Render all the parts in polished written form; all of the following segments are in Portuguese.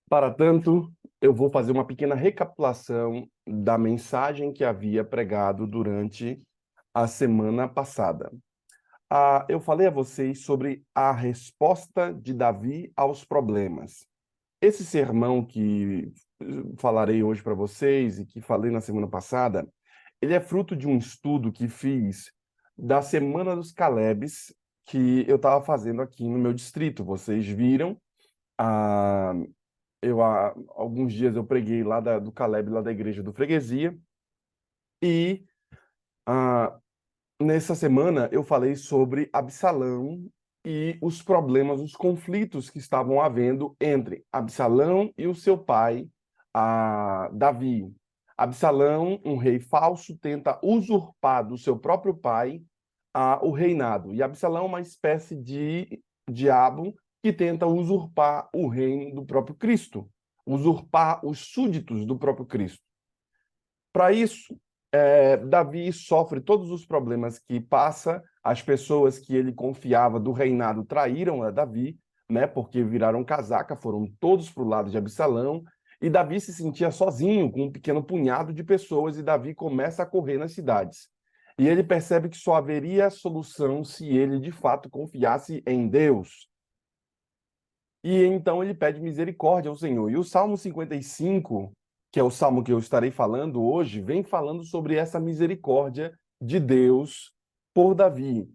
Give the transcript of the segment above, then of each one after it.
Para tanto, eu vou fazer uma pequena recapitulação da mensagem que havia pregado durante a semana passada. Eu falei a vocês sobre a resposta de Davi aos problemas. Esse sermão que falarei hoje para vocês e que falei na semana passada, ele é fruto de um estudo que fiz da Semana dos Calebes que eu estava fazendo aqui no meu distrito. Vocês viram, ah, há alguns dias eu preguei lá do Caleb, lá da igreja do Freguesia, e ah, nessa semana eu falei sobre Absalão e os problemas, os conflitos que estavam havendo entre Absalão e o seu pai, Davi. Absalão, um rei falso, tenta usurpar do seu próprio pai o reinado. E Absalão é uma espécie de diabo que tenta usurpar o reino do próprio Cristo, usurpar os súditos do próprio Cristo. Para isso, Davi sofre todos os problemas que passa, as pessoas que ele confiava do reinado traíram a Davi, né, porque viraram casaca, foram todos para o lado de Absalão, e Davi se sentia sozinho, com um pequeno punhado de pessoas, e Davi começa a correr nas cidades. E ele percebe que só haveria solução se ele, de fato, confiasse em Deus. E então ele pede misericórdia ao Senhor. E o Salmo 55, que é o salmo que eu estarei falando hoje, vem falando sobre essa misericórdia de Deus por Davi.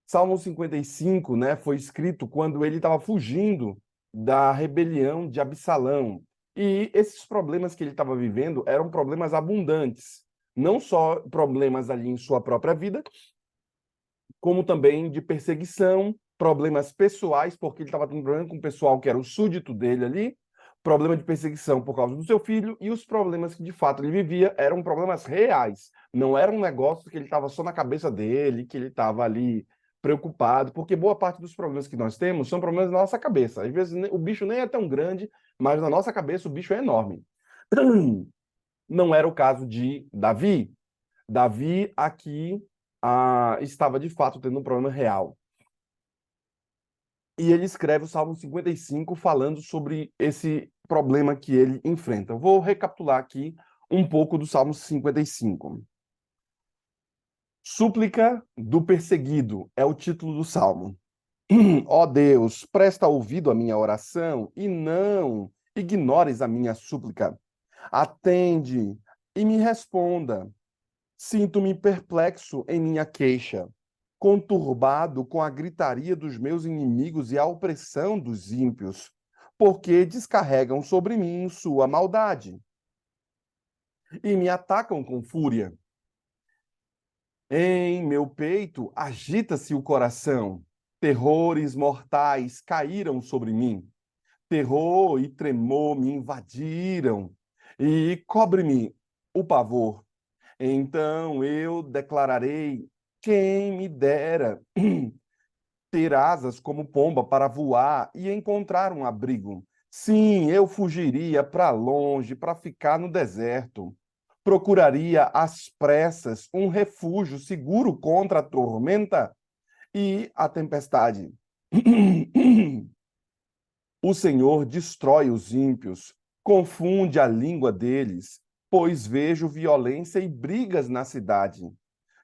Salmo 55, né, foi escrito quando ele estava fugindo da rebelião de Absalão. E esses problemas que ele estava vivendo eram problemas abundantes, não só problemas ali em sua própria vida, como também de perseguição, problemas pessoais, porque ele estava tendo problema com o pessoal que era o súdito dele ali, problema de perseguição por causa do seu filho, e os problemas que de fato ele vivia eram problemas reais. Não era um negócio que ele estava só na cabeça dele, que ele estava ali preocupado, porque boa parte dos problemas que nós temos são problemas na nossa cabeça. Às vezes o bicho nem é tão grande, mas na nossa cabeça o bicho é enorme. Não era o caso de Davi. Davi aqui estava de fato tendo um problema real. E ele escreve o Salmo 55 falando sobre esse problema que ele enfrenta. Eu vou recapitular aqui um pouco do Salmo 55. Súplica do perseguido é o título do Salmo. Ó Deus, presta ouvido à minha oração e não ignores a minha súplica. Atende e me responda. Sinto-me perplexo em minha queixa, conturbado com a gritaria dos meus inimigos e a opressão dos ímpios, porque descarregam sobre mim sua maldade e me atacam com fúria. Em meu peito agita-se o coração, terrores mortais caíram sobre mim, terror e tremor me invadiram, e cobre-me o pavor. Então eu declararei: quem me dera ter asas como pomba para voar e encontrar um abrigo. Sim, eu fugiria para longe, para ficar no deserto. Procuraria às pressas um refúgio seguro contra a tormenta e a tempestade. O Senhor destrói os ímpios, confunde a língua deles, pois vejo violência e brigas na cidade.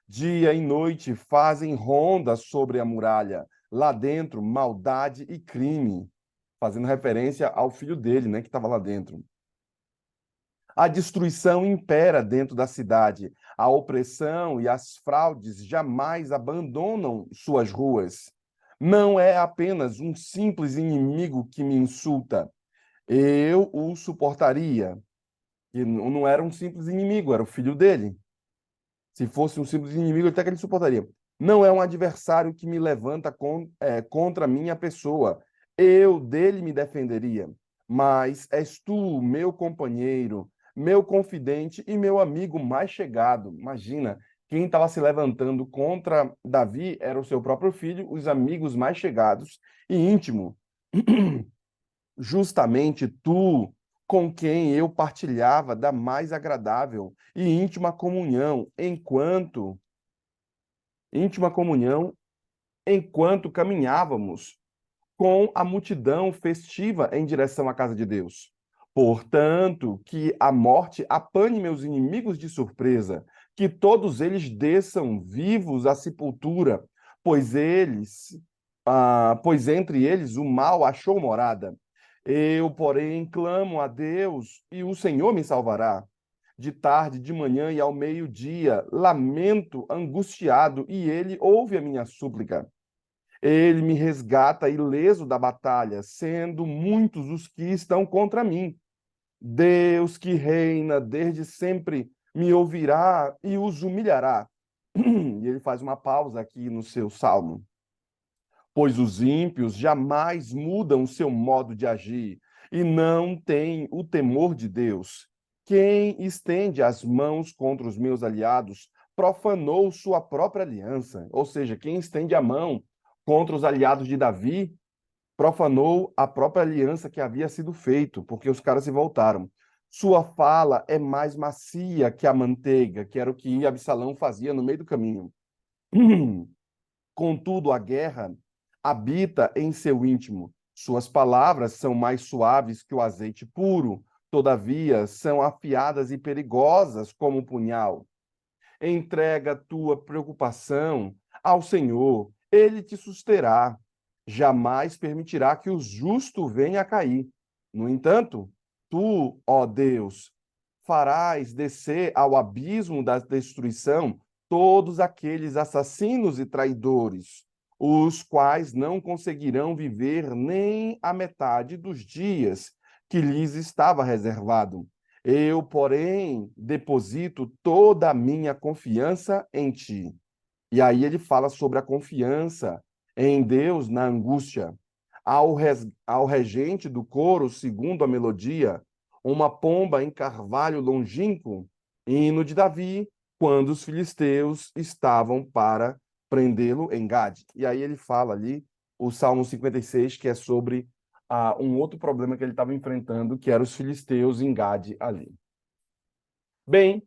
Dia e noite fazem ronda sobre a muralha, lá dentro maldade e crime, fazendo referência ao filho dele, né, que estava lá dentro. A destruição impera dentro da cidade, a opressão e as fraudes jamais abandonam suas ruas. Não é apenas um simples inimigo que me insulta, eu o suportaria. E não era um simples inimigo, era o filho dele. Se fosse um simples inimigo, até que ele suportaria. Não é um adversário que me levanta contra a minha pessoa. Eu dele me defenderia. Mas és tu, meu companheiro, meu confidente e meu amigo mais chegado. Imagina, quem estava se levantando contra Davi era o seu próprio filho, os amigos mais chegados e íntimo. Justamente tu, com quem eu partilhava da mais agradável e íntima comunhão, enquanto caminhávamos com a multidão festiva em direção à casa de Deus. Portanto, que a morte apanhe meus inimigos de surpresa, que todos eles desçam vivos à sepultura, pois pois entre eles o mal achou morada. Eu, porém, clamo a Deus e o Senhor me salvará. De tarde, de manhã e ao meio-dia, lamento angustiado, e ele ouve a minha súplica. Ele me resgata ileso da batalha, sendo muitos os que estão contra mim. Deus que reina desde sempre me ouvirá e os humilhará. E ele faz uma pausa aqui no seu salmo. Pois os ímpios jamais mudam o seu modo de agir e não têm o temor de Deus. Quem estende as mãos contra os meus aliados profanou sua própria aliança. Ou seja, quem estende a mão contra os aliados de Davi profanou a própria aliança que havia sido feita, porque os caras se voltaram. Sua fala é mais macia que a manteiga, que era o que Absalão fazia no meio do caminho. Contudo, a guerra habita em seu íntimo. Suas palavras são mais suaves que o azeite puro, todavia são afiadas e perigosas como um punhal. Entrega tua preocupação ao Senhor, ele te susterá. Jamais permitirá que o justo venha a cair. No entanto, tu, ó Deus, farás descer ao abismo da destruição todos aqueles assassinos e traidores, os quais não conseguirão viver nem a metade dos dias que lhes estava reservado. Eu, porém, deposito toda a minha confiança em ti. E aí ele fala sobre a confiança em Deus na angústia. Ao regente do coro, segundo a melodia, uma pomba em carvalho longínquo, hino de Davi, quando os filisteus estavam para prendê-lo em Gade. E aí ele fala ali, o Salmo 56, que é sobre um outro problema que ele estava enfrentando, que eram os filisteus em Gade ali. Bem,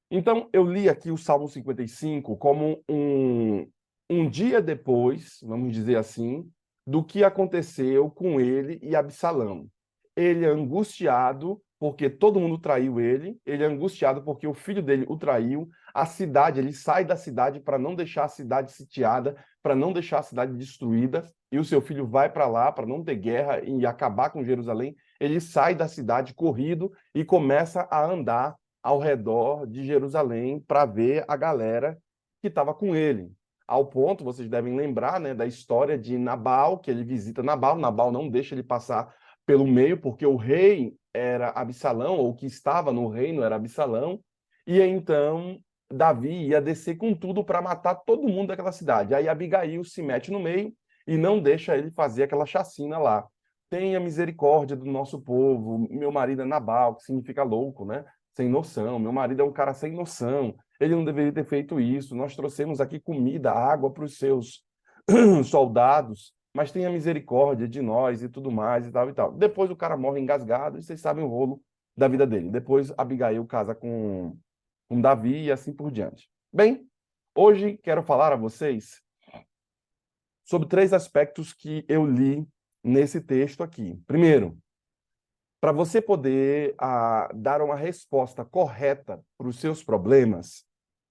então eu li aqui o Salmo 55 como um dia depois, vamos dizer assim, do que aconteceu com ele e Absalão. Ele é angustiado porque todo mundo traiu ele é angustiado porque o filho dele o traiu, a cidade, ele sai da cidade para não deixar a cidade sitiada, para não deixar a cidade destruída, e o seu filho vai para lá para não ter guerra e acabar com Jerusalém. Ele sai da cidade corrido e começa a andar ao redor de Jerusalém para ver a galera que estava com ele. Ao ponto, vocês devem lembrar, né, da história de Nabal, que ele visita Nabal. Nabal não deixa ele passar pelo meio, porque o rei era Absalão, ou o que estava no reino era Absalão, e então Davi ia descer com tudo para matar todo mundo daquela cidade. Aí Abigail se mete no meio e não deixa ele fazer aquela chacina lá. Tenha misericórdia do nosso povo, meu marido é Nabal, que significa louco, né? Sem noção. Meu marido é um cara sem noção. Ele não deveria ter feito isso. Nós trouxemos aqui comida, água para os seus soldados, mas tenha misericórdia de nós e tudo mais e tal e tal. Depois o cara morre engasgado e vocês sabem o rolo da vida dele. Depois Abigail casa com Davi e assim por diante. Bem, hoje quero falar a vocês sobre 3 aspectos que eu li nesse texto aqui. Primeiro, para você poder dar uma resposta correta para os seus problemas,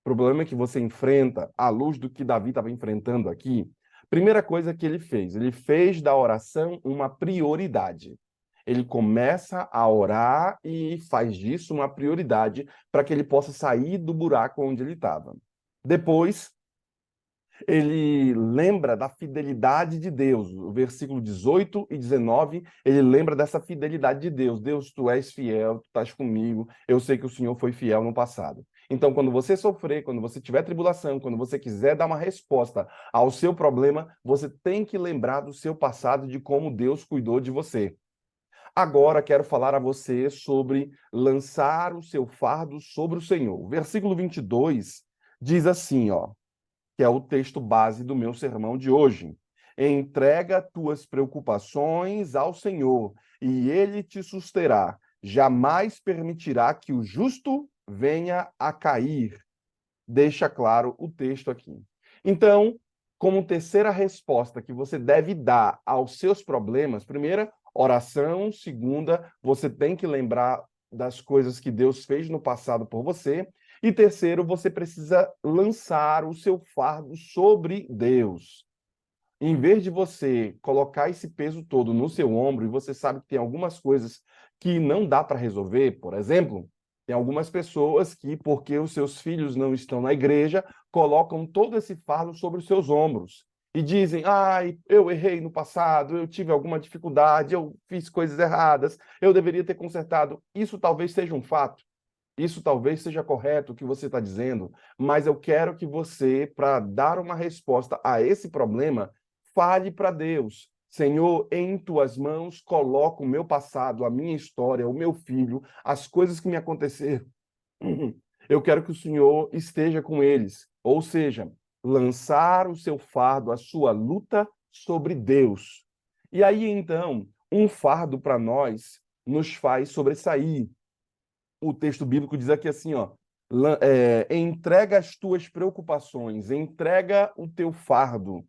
problema que você enfrenta à luz do que Davi estava enfrentando aqui, primeira coisa que ele fez da oração uma prioridade. Ele começa a orar e faz disso uma prioridade para que ele possa sair do buraco onde ele estava. Depois, ele lembra da fidelidade de Deus. O versículo 18 e 19, ele lembra dessa fidelidade de Deus. Deus, tu és fiel, tu estás comigo, eu sei que o Senhor foi fiel no passado. Então, quando você sofrer, quando você tiver tribulação, quando você quiser dar uma resposta ao seu problema, você tem que lembrar do seu passado, de como Deus cuidou de você. Agora quero falar a você sobre lançar o seu fardo sobre o Senhor. O versículo 22 diz assim, ó, que é o texto base do meu sermão de hoje. Entrega tuas preocupações ao Senhor, e ele te susterá. Jamais permitirá que o justo venha a cair. Deixa claro o texto aqui. Então, como terceira resposta que você deve dar aos seus problemas, primeira, Oração. Segunda, você tem que lembrar das coisas que Deus fez no passado por você. E terceiro, você precisa lançar o seu fardo sobre Deus. Em vez de você colocar esse peso todo no seu ombro, e você sabe que tem algumas coisas que não dá para resolver, por exemplo, tem algumas pessoas que, porque os seus filhos não estão na igreja, colocam todo esse fardo sobre os seus ombros. E dizem, ai, eu errei no passado, eu tive alguma dificuldade, eu fiz coisas erradas, eu deveria ter consertado. Isso talvez seja um fato. Isso talvez seja correto o que você está dizendo, mas eu quero que você, para dar uma resposta a esse problema, fale para Deus. Senhor, em tuas mãos coloco o meu passado, a minha história, o meu filho, as coisas que me aconteceram. Eu quero que o Senhor esteja com eles. Ou seja, lançar o seu fardo, a sua luta sobre Deus. E aí, então, um fardo para nós nos faz sobressair. O texto bíblico diz aqui assim, ó, entrega as tuas preocupações, entrega o teu fardo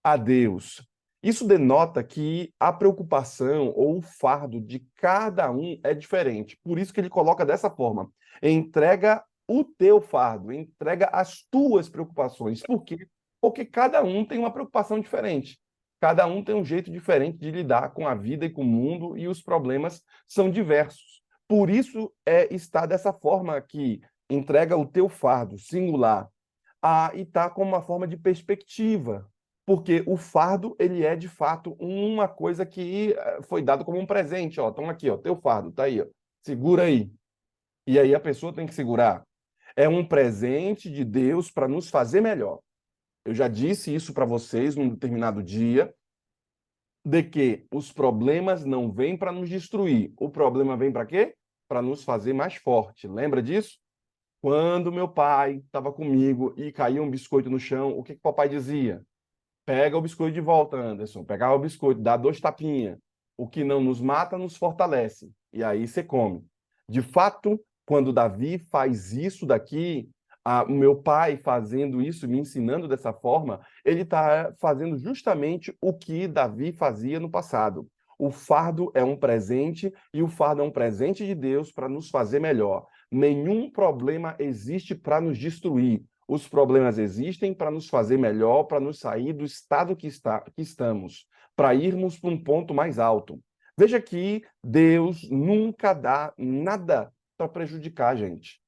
a Deus. Isso denota que a preocupação ou o fardo de cada um é diferente. Por isso que ele coloca dessa forma: entrega o teu fardo, entrega as tuas preocupações. Por quê? Porque cada um tem uma preocupação diferente. Cada um tem um jeito diferente de lidar com a vida e com o mundo, e os problemas são diversos. Por isso está dessa forma aqui: entrega o teu fardo, singular, e está como uma forma de perspectiva, porque o fardo ele é de fato uma coisa que foi dado como um presente, ó, toma aqui, ó, teu fardo, tá aí, ó, segura aí. E aí a pessoa tem que segurar. É um presente de Deus para nos fazer melhor. Eu já disse isso para vocês num determinado dia, de que os problemas não vêm para nos destruir. O problema vem para quê? Para nos fazer mais forte. Lembra disso? Quando meu pai estava comigo e caiu um biscoito no chão, o que o papai dizia? Pega o biscoito de volta, Anderson. Pegava o biscoito, dá 2 tapinhas. O que não nos mata, nos fortalece. E aí você come. De fato, quando Davi faz isso daqui, o meu pai fazendo isso, me ensinando dessa forma, ele está fazendo justamente o que Davi fazia no passado. O fardo é um presente e o fardo é um presente de Deus para nos fazer melhor. Nenhum problema existe para nos destruir. Os problemas existem para nos fazer melhor, para nos sair do estado que estamos, para irmos para um ponto mais alto. Veja que Deus nunca dá nada para prejudicar a gente.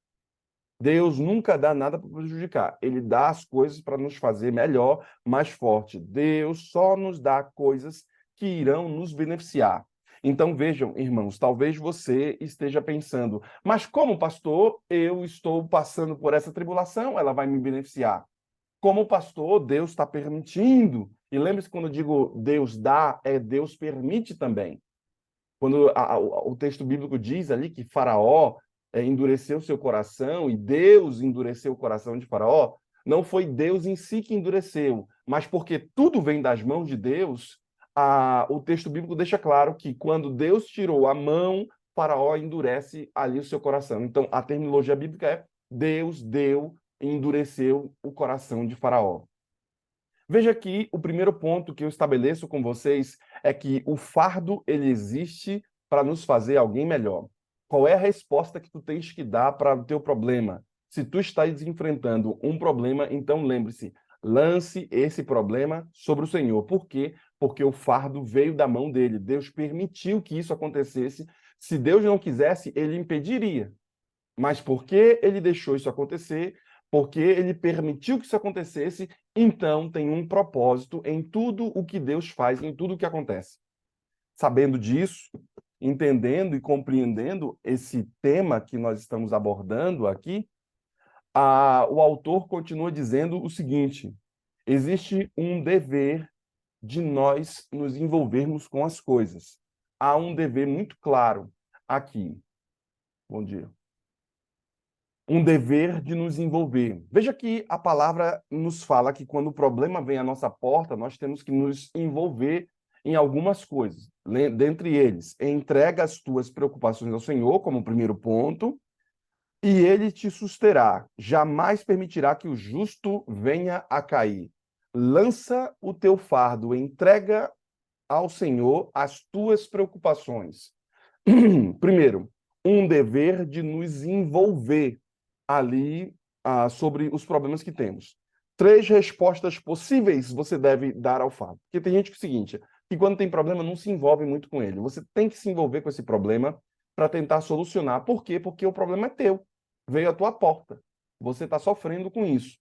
Deus nunca dá nada para prejudicar. Ele dá as coisas para nos fazer melhor, mais forte. Deus só nos dá coisas que irão nos beneficiar. Então vejam, irmãos, talvez você esteja pensando, mas como pastor, eu estou passando por essa tribulação, ela vai me beneficiar. Como pastor, Deus está permitindo. E lembre-se, quando eu digo Deus dá, Deus permite também. Quando o texto bíblico diz ali que Faraó endureceu seu coração e Deus endureceu o coração de Faraó, não foi Deus em si que endureceu, mas porque tudo vem das mãos de Deus, o texto bíblico deixa claro que quando Deus tirou a mão, Faraó endurece ali o seu coração. Então, a terminologia bíblica é Deus deu e endureceu o coração de Faraó. Veja aqui, o primeiro ponto que eu estabeleço com vocês é que o fardo ele existe para nos fazer alguém melhor. Qual é a resposta que tu tens que dar para o teu problema? Se tu estás enfrentando um problema, então lembre-se, lance esse problema sobre o Senhor. Por quê? Porque o fardo veio da mão dele. Deus permitiu que isso acontecesse. Se Deus não quisesse, ele impediria. Mas porque ele deixou isso acontecer, porque ele permitiu que isso acontecesse, então tem um propósito em tudo o que Deus faz, em tudo o que acontece. Sabendo disso, entendendo e compreendendo esse tema que nós estamos abordando aqui, o autor continua dizendo o seguinte: existe um dever de nós nos envolvermos com as coisas. Há um dever muito claro aqui. Bom dia. Um dever de nos envolver. Veja que a palavra nos fala que quando o problema vem à nossa porta, nós temos que nos envolver em algumas coisas. Dentre eles, entrega as tuas preocupações ao Senhor, como primeiro ponto, e ele te susterá. Jamais permitirá que o justo venha a cair. Lança o teu fardo, entrega ao Senhor as tuas preocupações. Primeiro, um dever de nos envolver ali sobre os problemas que temos. 3 respostas possíveis você deve dar ao fato. Porque tem gente que é o seguinte, que quando tem problema não se envolve muito com ele. Você tem que se envolver com esse problema para tentar solucionar. Por quê? Porque o problema é teu. Veio à tua porta. Você está sofrendo com isso.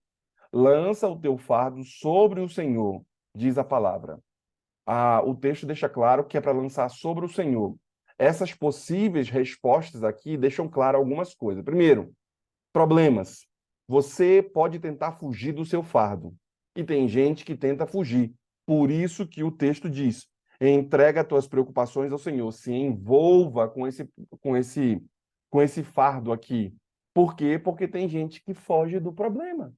Lança o teu fardo sobre o Senhor, diz a palavra. O texto deixa claro que é para lançar sobre o Senhor. Essas possíveis respostas aqui deixam claro algumas coisas. Primeiro, problemas. Você pode tentar fugir do seu fardo. E tem gente que tenta fugir. Por isso que o texto diz: entrega as tuas preocupações ao Senhor, se envolva com esse fardo aqui. Por quê? Porque tem gente que foge do problema.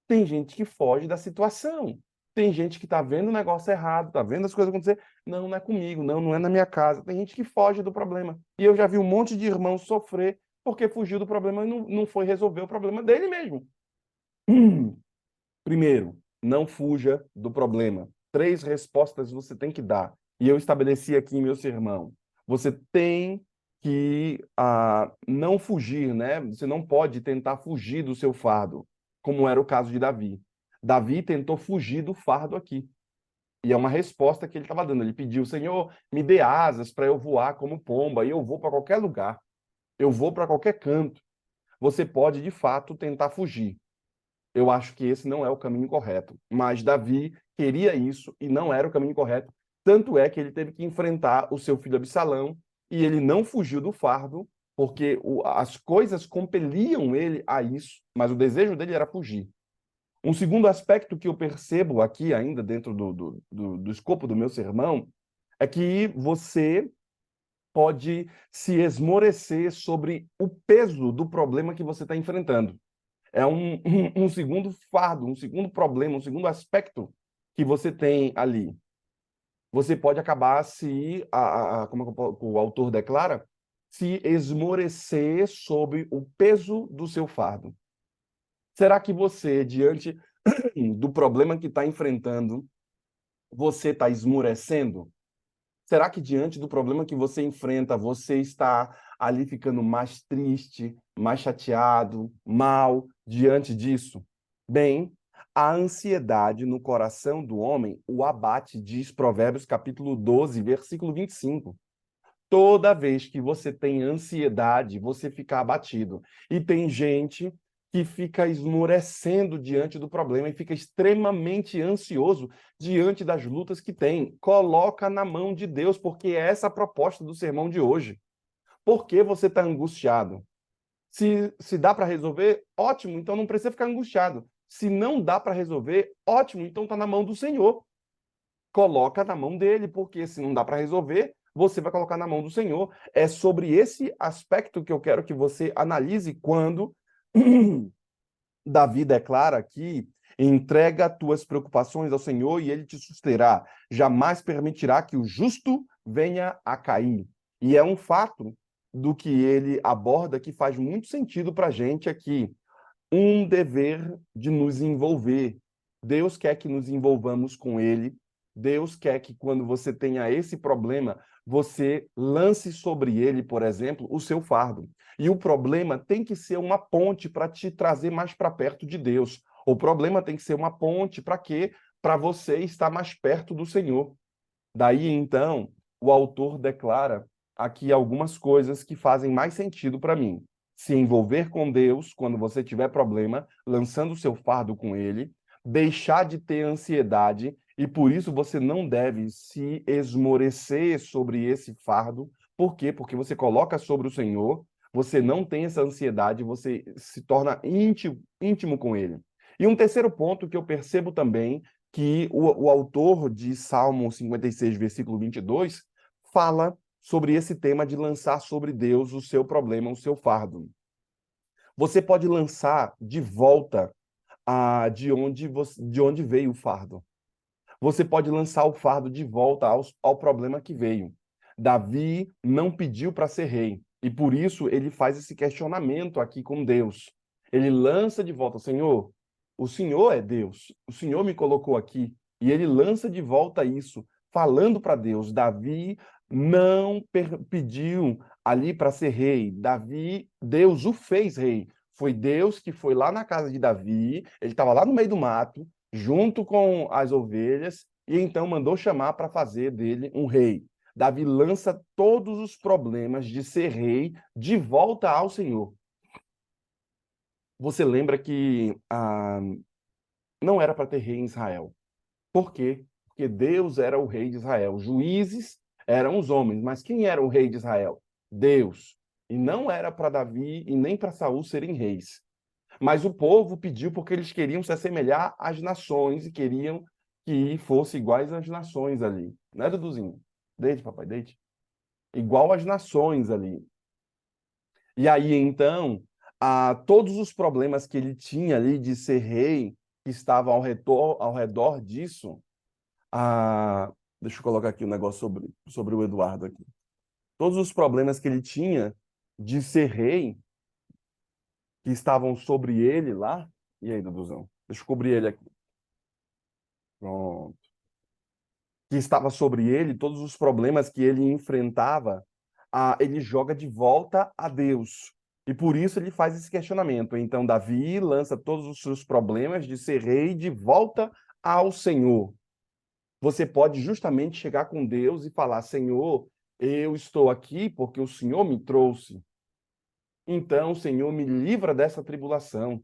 Tem gente que foge da situação. Tem gente que está vendo o negócio errado, está vendo as coisas acontecer. Não, não é comigo, não, não é na minha casa. Tem gente que foge do problema. E eu já vi um monte de irmãos sofrer porque fugiu do problema e não foi resolver o problema dele mesmo. Primeiro, não fuja do problema. 3 respostas você tem que dar. E eu estabeleci aqui em meu sermão. Você tem que não fugir, né? Você não pode tentar fugir do seu fardo, como era o caso de Davi. Davi tentou fugir do fardo aqui. E é uma resposta que ele estava dando. Ele pediu: Senhor, me dê asas para eu voar como pomba, e eu vou para qualquer lugar. Eu vou para qualquer canto. Você pode, de fato, tentar fugir. Eu acho que esse não é o caminho correto. Mas Davi queria isso e não era o caminho correto. Tanto é que ele teve que enfrentar o seu filho Absalão e ele não fugiu do fardo, porque as coisas compeliam ele a isso, mas o desejo dele era fugir. Um segundo aspecto que eu percebo aqui, ainda dentro do escopo do meu sermão, é que você pode se esmorecer sobre o peso do problema que você está enfrentando. É um segundo fardo, um segundo problema, um segundo aspecto que você tem ali. Você pode acabar como é que o autor declara, se esmorecer sobre o peso do seu fardo. Será que você, diante do problema que está enfrentando, você está esmorecendo? Será que diante do problema que você enfrenta, você está ali ficando mais triste, mais chateado, mal diante disso? Bem, a ansiedade no coração do homem o abate, diz Provérbios capítulo 12, versículo 25. Toda vez que você tem ansiedade, você fica abatido. E tem gente que fica esmorecendo diante do problema e fica extremamente ansioso diante das lutas que tem. Coloca na mão de Deus, porque é essa a proposta do sermão de hoje. Por que você está angustiado? Se dá para resolver, ótimo, então não precisa ficar angustiado. Se não dá para resolver, ótimo, então está na mão do Senhor. Coloca na mão dele, porque se não dá para resolver, você vai colocar na mão do Senhor. É sobre esse aspecto que eu quero que você analise quando Davi declara que entrega tuas preocupações ao Senhor e ele te susterá. Jamais permitirá que o justo venha a cair. E é um fato do que ele aborda que faz muito sentido para a gente aqui. Um dever de nos envolver. Deus quer que nos envolvamos com ele. Deus quer que quando você tenha esse problema, você lance sobre ele, por exemplo, o seu fardo. E o problema tem que ser uma ponte para te trazer mais para perto de Deus. O problema tem que ser uma ponte para quê? Para você estar mais perto do Senhor. Daí, então, o autor declara aqui algumas coisas que fazem mais sentido para mim. Se envolver com Deus quando você tiver problema, lançando o seu fardo com ele, deixar de ter ansiedade, e por isso você não deve se esmorecer sobre esse fardo. Por quê? Porque você coloca sobre o Senhor, você não tem essa ansiedade, você se torna íntimo com ele. E um terceiro ponto que eu percebo também que o autor de Salmo 56, versículo 22, fala sobre esse tema de lançar sobre Deus o seu problema, o seu fardo. Você pode lançar de volta de onde veio o fardo. Você pode lançar o fardo de volta ao problema que veio. Davi não pediu para ser rei, e por isso ele faz esse questionamento aqui com Deus. Ele lança de volta: Senhor, o Senhor é Deus, o Senhor me colocou aqui, e ele lança de volta isso falando para Deus. Davi não pediu ali para ser rei. Deus o fez rei. Foi Deus que foi lá na casa de Davi, ele estava lá no meio do mato, junto com as ovelhas, e então mandou chamar para fazer dele um rei. Davi lança todos os problemas de ser rei de volta ao Senhor. Você lembra que não era para ter rei em Israel. Por quê? Porque Deus era o rei de Israel. Juízes eram os homens, mas quem era o rei de Israel? Deus. E não era para Davi e nem para Saul serem reis. Mas o povo pediu porque eles queriam se assemelhar às nações e queriam que fosse iguais às nações ali. Né, Duduzinho? Deite, papai, deite. Igual às nações ali. E aí, então, todos os problemas que ele tinha ali de ser rei, que estavam ao redor disso, deixa eu colocar aqui um negócio sobre o Eduardo aqui. Todos os problemas que ele tinha de ser rei, que estavam sobre ele lá. E aí, Duduzão? Deixa eu cobrir ele aqui. Pronto. Que estava sobre ele, todos os problemas que ele enfrentava, ele joga de volta a Deus. E por isso ele faz esse questionamento. Então, Davi lança todos os seus problemas de ser rei de volta ao Senhor. Você pode justamente chegar com Deus e falar: Senhor, eu estou aqui porque o Senhor me trouxe. Então, Senhor, me livra dessa tribulação.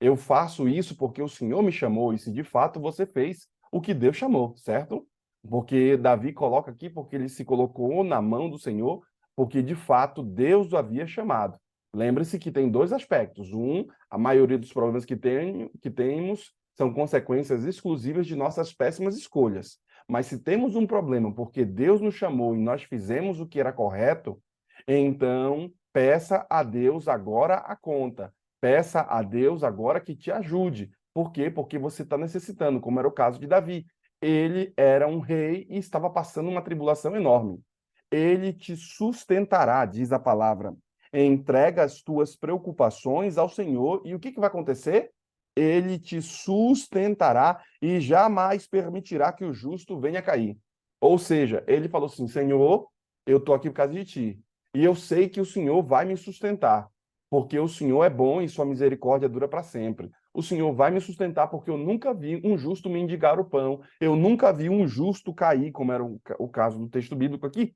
Eu faço isso porque o Senhor me chamou, e se de fato você fez o que Deus chamou, certo? Porque Davi coloca aqui porque ele se colocou na mão do Senhor, porque de fato Deus o havia chamado. Lembre-se que tem dois aspectos. Um, a maioria dos problemas que temos são consequências exclusivas de nossas péssimas escolhas. Mas se temos um problema porque Deus nos chamou e nós fizemos o que era correto, então peça a Deus agora a conta. Peça a Deus agora que te ajude. Por quê? Porque você está necessitando, como era o caso de Davi. Ele era um rei e estava passando uma tribulação enorme. Ele te sustentará, diz a palavra. Entrega as tuas preocupações ao Senhor e o que vai acontecer? Ele te sustentará e jamais permitirá que o justo venha cair. Ou seja, ele falou assim: Senhor, eu estou aqui por causa de ti. E eu sei que o Senhor vai me sustentar, porque o Senhor é bom e sua misericórdia dura para sempre. O Senhor vai me sustentar porque eu nunca vi um justo mendigar o pão. Eu nunca vi um justo cair, como era o caso do texto bíblico aqui.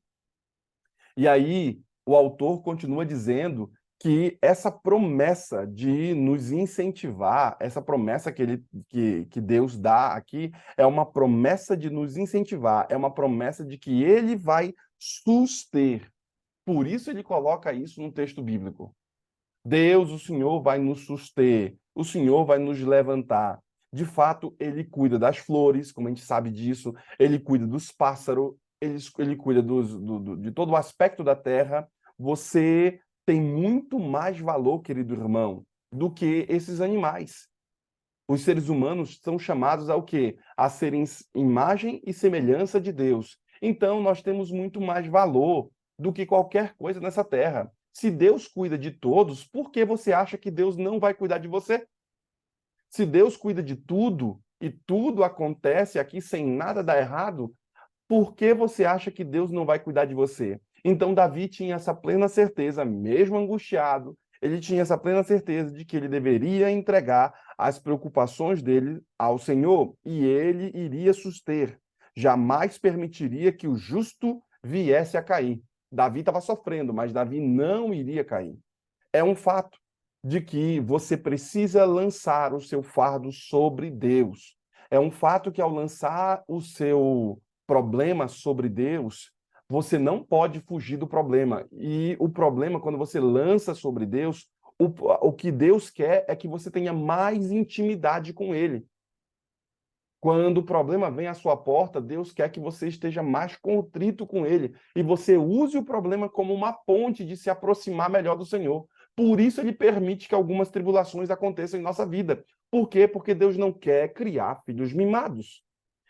E aí o autor continua dizendo que essa promessa de nos incentivar, essa promessa que Deus dá aqui, é uma promessa de nos incentivar, é uma promessa de que ele vai suster. Por isso ele coloca isso no texto bíblico. Deus, o Senhor, vai nos suster, o Senhor vai nos levantar. De fato, ele cuida das flores, como a gente sabe disso, ele cuida dos pássaros, ele cuida de todo o aspecto da terra. Você tem muito mais valor, querido irmão, do que esses animais. Os seres humanos são chamados ao quê? A serem imagem e semelhança de Deus. Então, nós temos muito mais valor do que qualquer coisa nessa terra. Se Deus cuida de todos, por que você acha que Deus não vai cuidar de você? Se Deus cuida de tudo e tudo acontece aqui sem nada dar errado, por que você acha que Deus não vai cuidar de você? Então, Davi tinha essa plena certeza, mesmo angustiado, ele tinha essa plena certeza de que ele deveria entregar as preocupações dele ao Senhor e ele iria suster. Jamais permitiria que o justo viesse a cair. Davi estava sofrendo, mas Davi não iria cair. É um fato de que você precisa lançar o seu fardo sobre Deus. É um fato que ao lançar o seu problema sobre Deus, você não pode fugir do problema. E o problema, quando você lança sobre Deus, o que Deus quer é que você tenha mais intimidade com Ele. Quando o problema vem à sua porta, Deus quer que você esteja mais contrito com Ele e você use o problema como uma ponte de se aproximar melhor do Senhor. Por isso Ele permite que algumas tribulações aconteçam em nossa vida. Por quê? Porque Deus não quer criar filhos mimados.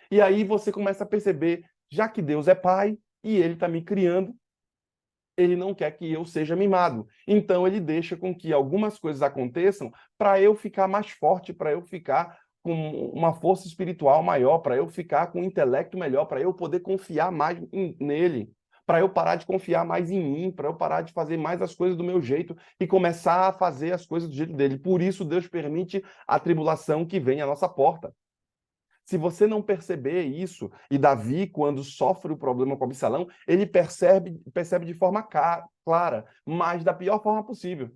E aí você começa a perceber, já que Deus é pai e Ele está me criando, Ele não quer que eu seja mimado. Então Ele deixa com que algumas coisas aconteçam para eu ficar mais forte, para eu ficar com uma força espiritual maior, para eu ficar com um intelecto melhor, para eu poder confiar mais nele, para eu parar de confiar mais em mim, para eu parar de fazer mais as coisas do meu jeito e começar a fazer as coisas do jeito dele. Por isso, Deus permite a tribulação que vem à nossa porta. Se você não perceber isso, e Davi, quando sofre o problema com Absalão, ele percebe de forma clara, mas da pior forma possível.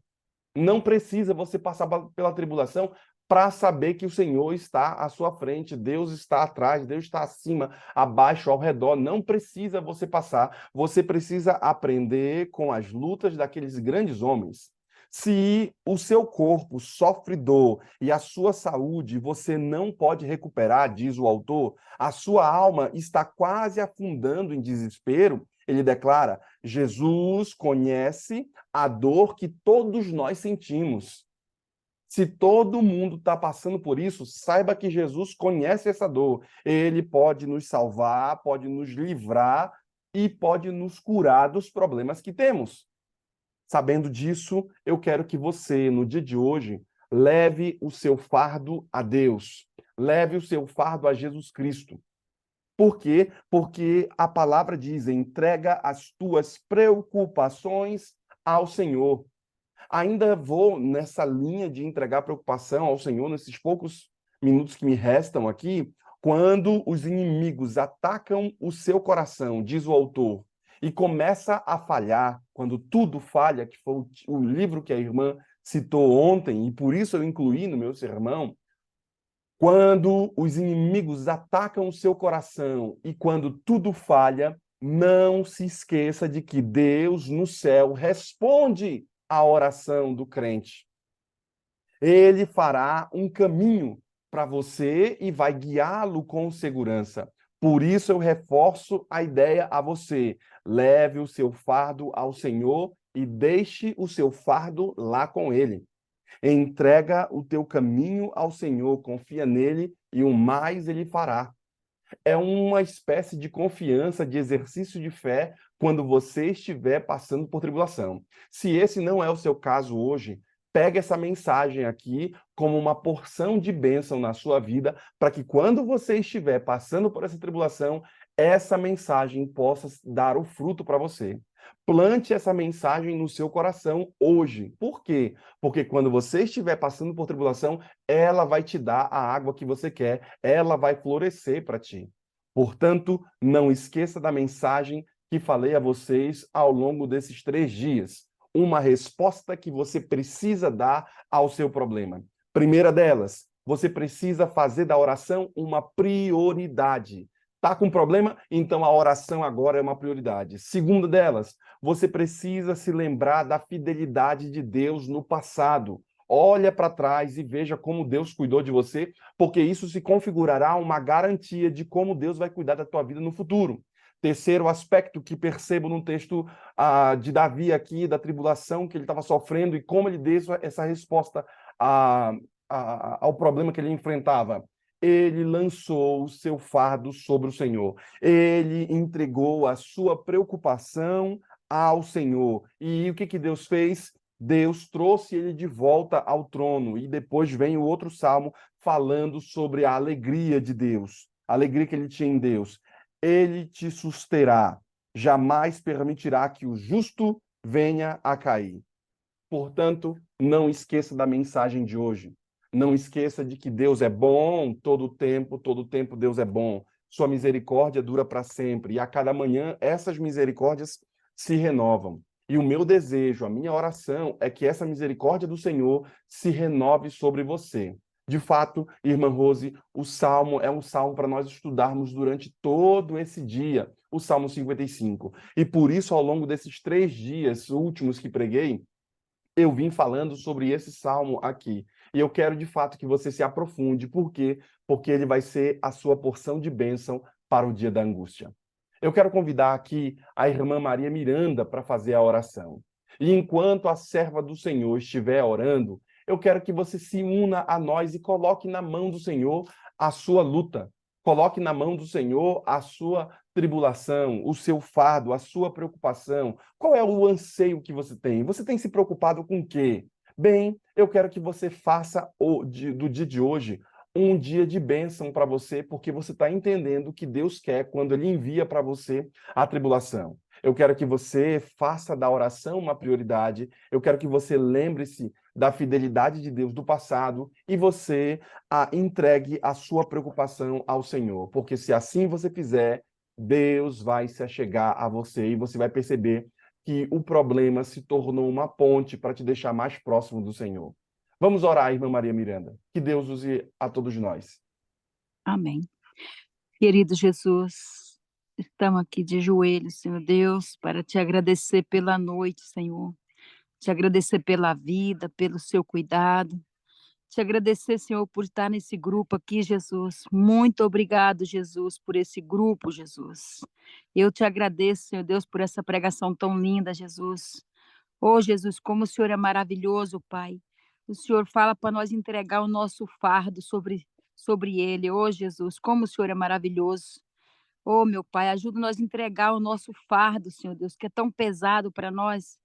Não precisa você passar pela tribulação para saber que o Senhor está à sua frente, Deus está atrás, Deus está acima, abaixo, ao redor. Não precisa você passar. Você precisa aprender com as lutas daqueles grandes homens. Se o seu corpo sofre dor e a sua saúde você não pode recuperar, diz o autor, a sua alma está quase afundando em desespero, ele declara: Jesus conhece a dor que todos nós sentimos. Se todo mundo está passando por isso, saiba que Jesus conhece essa dor. Ele pode nos salvar, pode nos livrar e pode nos curar dos problemas que temos. Sabendo disso, eu quero que você, no dia de hoje, leve o seu fardo a Deus. Leve o seu fardo a Jesus Cristo. Por quê? Porque a palavra diz: entrega as tuas preocupações ao Senhor. Ainda vou nessa linha de entregar preocupação ao Senhor, nesses poucos minutos que me restam aqui, quando os inimigos atacam o seu coração, diz o autor, e começa a falhar, quando tudo falha, que foi o livro que a irmã citou ontem, e por isso eu incluí no meu sermão, quando os inimigos atacam o seu coração e quando tudo falha, não se esqueça de que Deus no céu responde à oração do crente. Ele fará um caminho para você e vai guiá-lo com segurança. Por isso eu reforço a ideia a você: leve o seu fardo ao Senhor e deixe o seu fardo lá com ele. Entrega o teu caminho ao Senhor, confia nele e o mais ele fará. É uma espécie de confiança, de exercício de fé quando você estiver passando por tribulação. Se esse não é o seu caso hoje, pegue essa mensagem aqui como uma porção de bênção na sua vida, para que quando você estiver passando por essa tribulação, essa mensagem possa dar o fruto para você. Plante essa mensagem no seu coração hoje. Por quê? Porque quando você estiver passando por tribulação, ela vai te dar a água que você quer, ela vai florescer para ti. Portanto, não esqueça da mensagem que falei a vocês ao longo desses 3 dias. Uma resposta que você precisa dar ao seu problema. Primeira delas, você precisa fazer da oração uma prioridade. Está com problema? Então a oração agora é uma prioridade. Segunda delas, você precisa se lembrar da fidelidade de Deus no passado. Olha para trás e veja como Deus cuidou de você, porque isso se configurará uma garantia de como Deus vai cuidar da tua vida no futuro. Terceiro aspecto que percebo no texto de Davi aqui, da tribulação que ele estava sofrendo e como ele deu essa resposta ao problema que ele enfrentava. Ele lançou o seu fardo sobre o Senhor. Ele entregou a sua preocupação ao Senhor. E o que Deus fez? Deus trouxe ele de volta ao trono. E depois vem o outro salmo falando sobre a alegria de Deus, a alegria que ele tinha em Deus. Ele te susterá, jamais permitirá que o justo venha a cair. Portanto, não esqueça da mensagem de hoje. Não esqueça de que Deus é bom todo tempo Deus é bom. Sua misericórdia dura para sempre. E a cada manhã essas misericórdias se renovam. E o meu desejo, a minha oração é que essa misericórdia do Senhor se renove sobre você. De fato, irmã Rose, o Salmo é um salmo para nós estudarmos durante todo esse dia, o Salmo 55. E por isso, ao longo desses 3 dias últimos que preguei, eu vim falando sobre esse salmo aqui. E eu quero, de fato, que você se aprofunde. Por quê? Porque ele vai ser a sua porção de bênção para o dia da angústia. Eu quero convidar aqui a irmã Maria Miranda para fazer a oração. E enquanto a serva do Senhor estiver orando, eu quero que você se una a nós e coloque na mão do Senhor a sua luta. Coloque na mão do Senhor a sua tribulação, o seu fardo, a sua preocupação. Qual é o anseio que você tem? Você tem se preocupado com o quê? Bem, eu quero que você faça do dia de hoje um dia de bênção para você, porque você está entendendo o que Deus quer quando Ele envia para você a tribulação. Eu quero que você faça da oração uma prioridade. Eu quero que você lembre-se da fidelidade de Deus do passado e você entregue a sua preocupação ao Senhor. Porque se assim você fizer, Deus vai se achegar a você e você vai perceber que o problema se tornou uma ponte para te deixar mais próximo do Senhor. Vamos orar, irmã Maria Miranda. Que Deus use a todos nós. Amém. Querido Jesus, estamos aqui de joelhos, Senhor Deus, para te agradecer pela noite, Senhor. Te agradecer pela vida, pelo seu cuidado. Te agradecer, Senhor, por estar nesse grupo aqui, Jesus. Muito obrigado, Jesus, por esse grupo, Jesus. Eu te agradeço, Senhor Deus, por essa pregação tão linda, Jesus. Oh, Jesus, como o Senhor é maravilhoso, Pai. O Senhor fala para nós entregar o nosso fardo sobre ele. Oh, Jesus, como o Senhor é maravilhoso. Oh, meu Pai, ajuda nós a entregar o nosso fardo, Senhor Deus, que é tão pesado para nós,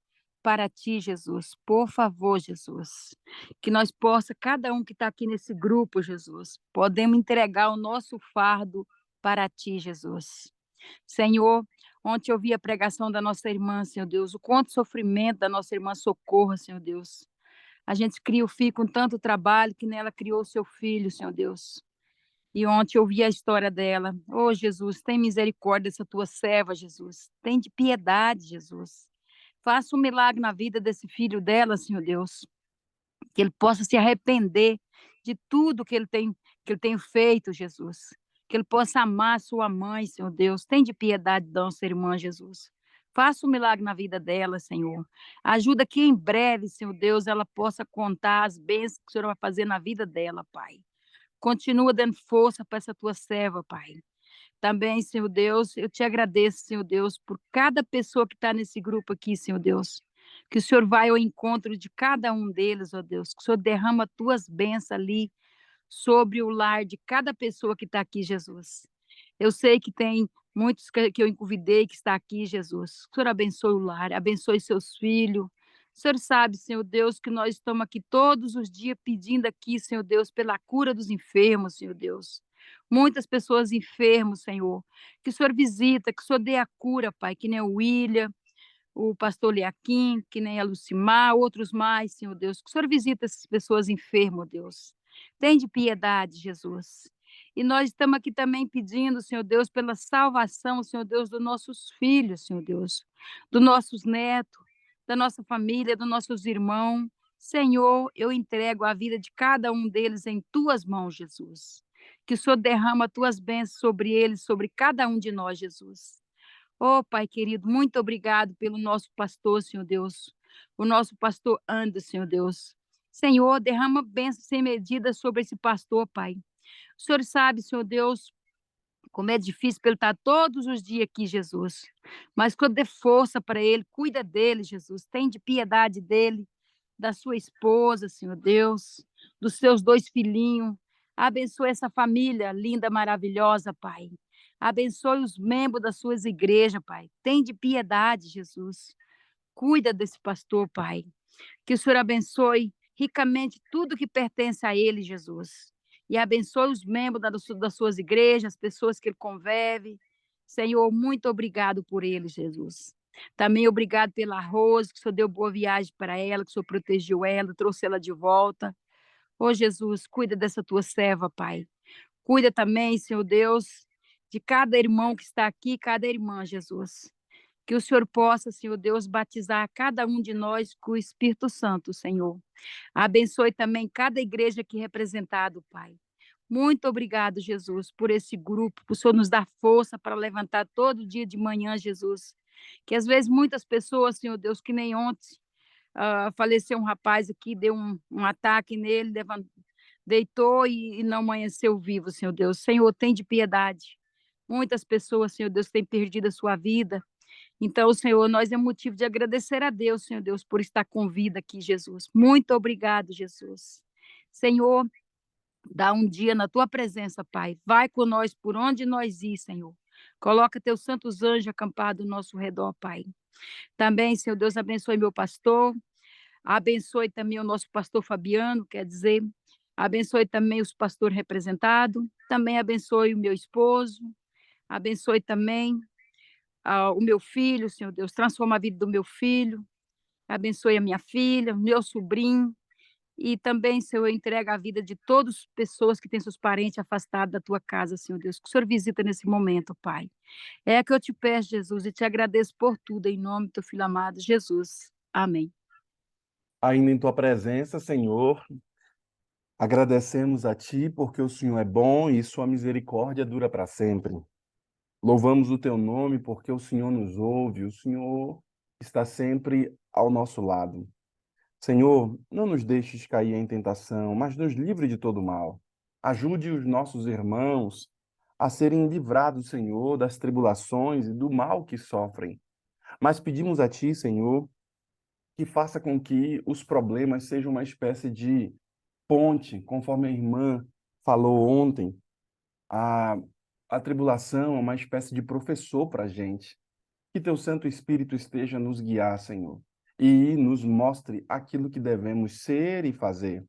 para ti, Jesus. Por favor, Jesus, que nós possa, cada um que está aqui nesse grupo, Jesus, podemos entregar o nosso fardo para ti, Jesus. Senhor, ontem eu vi a pregação da nossa irmã, Senhor Deus, o quanto sofrimento da nossa irmã Socorro, Senhor Deus. A gente cria o filho com tanto trabalho que nela criou o seu filho, Senhor Deus. E ontem eu vi a história dela. Oh, Jesus, tem misericórdia dessa tua serva, Jesus. Tem de piedade, Jesus. Faça um milagre na vida desse filho dela, Senhor Deus. Que ele possa se arrepender de tudo que ele tem feito, Jesus. Que ele possa amar sua mãe, Senhor Deus. Tem de piedade da nossa irmã, Jesus. Faça um milagre na vida dela, Senhor. Ajuda que em breve, Senhor Deus, ela possa contar as bênçãos que o Senhor vai fazer na vida dela, Pai. Continua dando força para essa tua serva, Pai. Também, Senhor Deus, eu te agradeço, Senhor Deus, por cada pessoa que está nesse grupo aqui, Senhor Deus. Que o Senhor vai ao encontro de cada um deles, ó Deus. Que o Senhor derrama tuas bênçãos ali sobre o lar de cada pessoa que está aqui, Jesus. Eu sei que tem muitos que eu convidei que está aqui, Jesus. Que o Senhor abençoe o lar, abençoe seus filhos. O Senhor sabe, Senhor Deus, que nós estamos aqui todos os dias pedindo aqui, Senhor Deus, pela cura dos enfermos, Senhor Deus. Muitas pessoas enfermas, Senhor. Que o Senhor visita, que o Senhor dê a cura, Pai, que nem o William, o pastor Leaquim, que nem a Lucimar, outros mais, Senhor Deus. Que o Senhor visita essas pessoas enfermas, Deus. Tem de piedade, Jesus. E nós estamos aqui também pedindo, Senhor Deus, pela salvação, Senhor Deus, dos nossos filhos, Senhor Deus, dos nossos netos, da nossa família, dos nossos irmãos. Senhor, eu entrego a vida de cada um deles em tuas mãos, Jesus. Que o Senhor derrama tuas bênçãos sobre eles, sobre cada um de nós, Jesus. Oh, Pai querido, muito obrigado pelo nosso pastor, Senhor Deus. O nosso pastor Anderson, Senhor Deus. Senhor, derrama bênção sem medida sobre esse pastor, Pai. O Senhor sabe, Senhor Deus, como é difícil para ele estar todos os dias aqui, Jesus. Mas quando dê força para ele, cuida dele, Jesus. Tem de piedade dele, da sua esposa, Senhor Deus, dos seus dois filhinhos. Abençoe essa família linda, maravilhosa, Pai. Abençoe os membros das suas igrejas, Pai. Tem de piedade, Jesus. Cuida desse pastor, Pai. Que o Senhor abençoe ricamente tudo que pertence a ele, Jesus. E abençoe os membros das suas igrejas, as pessoas que ele convive. Senhor, muito obrigado por ele, Jesus. Também obrigado pela Rose, que o Senhor deu boa viagem para ela, que o Senhor protegeu ela, trouxe ela de volta. Ô, Jesus, cuida dessa tua serva, Pai. Cuida também, Senhor Deus, de cada irmão que está aqui, cada irmã, Jesus. Que o Senhor possa, Senhor Deus, batizar cada um de nós com o Espírito Santo, Senhor. Abençoe também cada igreja aqui representada, Pai. Muito obrigado, Jesus, por esse grupo, por o Senhor nos dar força para levantar todo dia de manhã, Jesus. Que às vezes muitas pessoas, Senhor Deus, que nem ontem, faleceu um rapaz aqui, deu um ataque nele, deitou e não amanheceu vivo, Senhor Deus. Senhor, tem de piedade. Muitas pessoas, Senhor Deus, têm perdido a sua vida. Então, Senhor, nós é motivo de agradecer a Deus, Senhor Deus, por estar com vida aqui, Jesus. Muito obrigado, Jesus. Senhor, dá um dia na tua presença, Pai. Vai com nós por onde nós ir, Senhor. Coloca teus santos anjos acampados ao nosso redor, Pai. Também, Senhor Deus, abençoe meu pastor. Abençoe também o nosso pastor Fabiano, quer dizer, Abençoe também os pastores representados, também abençoe o meu esposo, abençoe também o meu filho, Senhor Deus, transforma a vida do meu filho, abençoe a minha filha, o meu sobrinho, e também, Senhor, entrega a vida de todas as pessoas que têm seus parentes afastados da tua casa, Senhor Deus, que o Senhor visita nesse momento, Pai. É que eu te peço, Jesus, e te agradeço por tudo, em nome do teu filho amado, Jesus. Amém. Ainda em tua presença, Senhor, agradecemos a ti porque o Senhor é bom e sua misericórdia dura para sempre. Louvamos o teu nome porque o Senhor nos ouve, o Senhor está sempre ao nosso lado. Senhor, não nos deixes cair em tentação, mas nos livre de todo mal. Ajude os nossos irmãos a serem livrados, Senhor, das tribulações e do mal que sofrem. Mas pedimos a Ti, Senhor, que faça com que os problemas sejam uma espécie de ponte, conforme a irmã falou ontem. A, a tribulação é uma espécie de professor para a gente. Que Teu Santo Espírito esteja a nos guiar, Senhor, e nos mostre aquilo que devemos ser e fazer.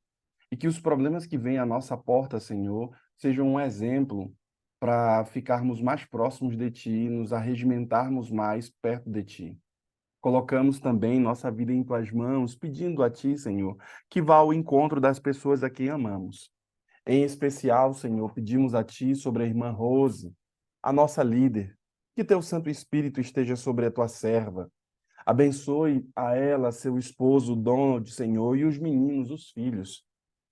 E que os problemas que vêm à nossa porta, Senhor, sejam um exemplo para ficarmos mais próximos de Ti, nos arregimentarmos mais perto de Ti. Colocamos também nossa vida em Tuas mãos, pedindo a Ti, Senhor, que vá ao encontro das pessoas a quem amamos. Em especial, Senhor, pedimos a Ti sobre a irmã Rose, a nossa líder, que Teu Santo Espírito esteja sobre a Tua serva. Abençoe a ela, seu esposo, o Donald, Senhor, e os meninos, os filhos.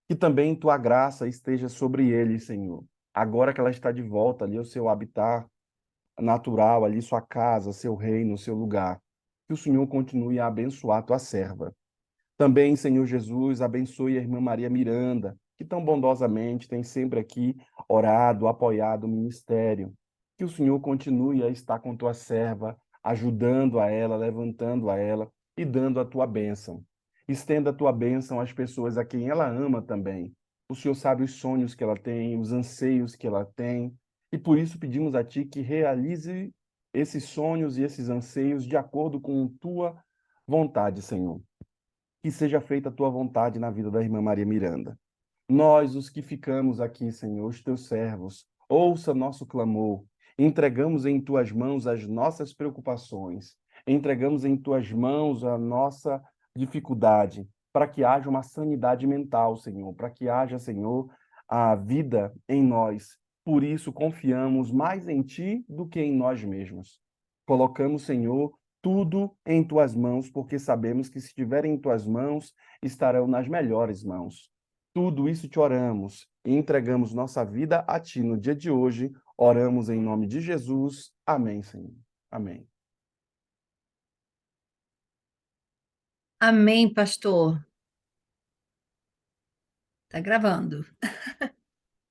Que também Tua graça esteja sobre eles, Senhor. Agora que ela está de volta ali ao seu habitat natural, ali sua casa, seu reino, seu lugar. Que o Senhor continue a abençoar Tua serva. Também, Senhor Jesus, abençoe a irmã Maria Miranda, que tão bondosamente tem sempre aqui orado, apoiado o ministério. Que o Senhor continue a estar com tua serva, ajudando a ela, levantando a ela e dando a tua bênção. Estenda a tua bênção às pessoas a quem ela ama também. O Senhor sabe os sonhos que ela tem, os anseios que ela tem, e por isso pedimos a ti que realize esses sonhos e esses anseios de acordo com tua vontade, Senhor. Que seja feita a tua vontade na vida da irmã Maria Miranda. Nós, os que ficamos aqui, Senhor, os teus servos, ouça nosso clamor. Entregamos em tuas mãos as nossas preocupações. Entregamos em tuas mãos a nossa dificuldade, para que haja uma sanidade mental, Senhor, para que haja, Senhor, a vida em nós. Por isso, confiamos mais em ti do que em nós mesmos. Colocamos, Senhor, tudo em tuas mãos, porque sabemos que se estiver em tuas mãos, estarão nas melhores mãos. Tudo isso te oramos e entregamos nossa vida a ti no dia de hoje. Oramos em nome de Jesus. Amém, Senhor. Amém. Amém, pastor. Tá gravando.